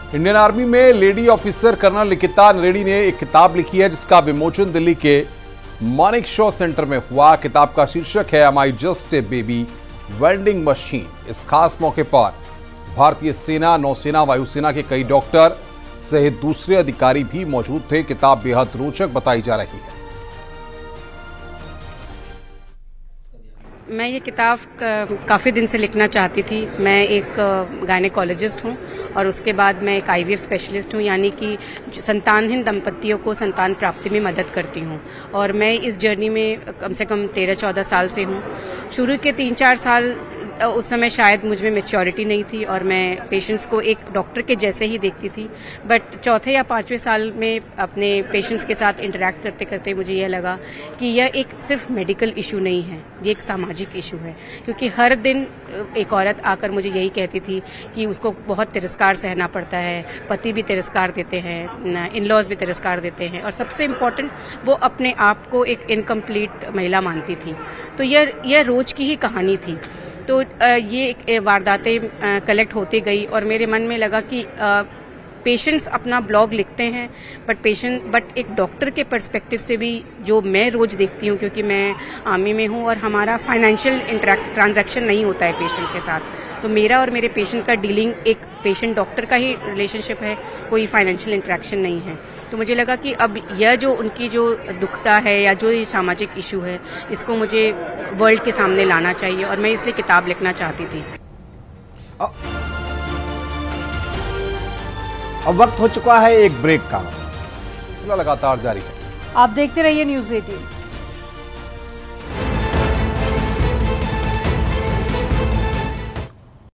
Indian army में lady officer colonel लिखिता नरेडी ने एक किताब लिखी है जिसका विमोचन दिल्ली के मानिक शॉ सेंटर में हुआ। किताब का शीर्षक है I am just a baby vending machine. इस खास मौके पर भारतीय सेना, नौसेना, वायुसेना के कई डॉक्टर सहित दूसरे अधिकारी भी मौजूद थे। किताब बेहद रोचक बताई जा रही है। मैं ये किताब काफ़ी दिन से लिखना चाहती थी। मैं एक गायनेकोलॉजिस्ट हूँ और उसके बाद मैं एक आईवीएफ स्पेशलिस्ट हूँ, यानी कि संतानहीन दंपतियों को संतान प्राप्ति में मदद करती हूँ। और मैं इस जर्नी में कम से कम 13-14 साल से हूँ। शुरू के 3-4 साल उस समय शायद मुझ में मैच्योरिटी नहीं थी और मैं पेशेंट्स को एक डॉक्टर के जैसे ही देखती थी। बट चौथे या 5वें साल में अपने पेशेंट्स के साथ इंटरेक्ट करते करते मुझे यह लगा कि यह एक सिर्फ मेडिकल इशू नहीं है, ये एक सामाजिक इशू है। क्योंकि हर दिन एक औरत आकर मुझे यही कहती थी कि उसको बहुत तिरस्कार सहना पड़ता है, पति भी तिरस्कार देते हैं, इन लॉज भी तिरस्कार देते हैं, और सबसे इम्पोर्टेंट वो अपने आप को एक इनकम्प्लीट महिला मानती थी। तो यह रोज की ही कहानी थी। तो ये वारदातें कलेक्ट होती गई और मेरे मन में लगा कि पेशेंट्स अपना ब्लॉग लिखते हैं, बट एक डॉक्टर के पर्सपेक्टिव से भी जो मैं रोज देखती हूँ, क्योंकि मैं आर्मी में हूँ और हमारा फाइनेंशियल ट्रांजैक्शन नहीं होता है पेशेंट के साथ। तो मेरा और मेरे पेशेंट का डीलिंग एक पेशेंट डॉक्टर का ही रिलेशनशिप है, कोई फाइनेंशियल इंटरेक्शन नहीं है। तो मुझे लगा कि अब यह जो उनकी जो दुखता है या जो ये सामाजिक इशू है, इसको मुझे वर्ल्ड के सामने लाना चाहिए और मैं इसलिए किताब लिखना चाहती थी। अब वक्त हो चुका है एक ब्रेक का। सिलसिला लगातार जारी है। आप देखते रहिए न्यूज़ 18।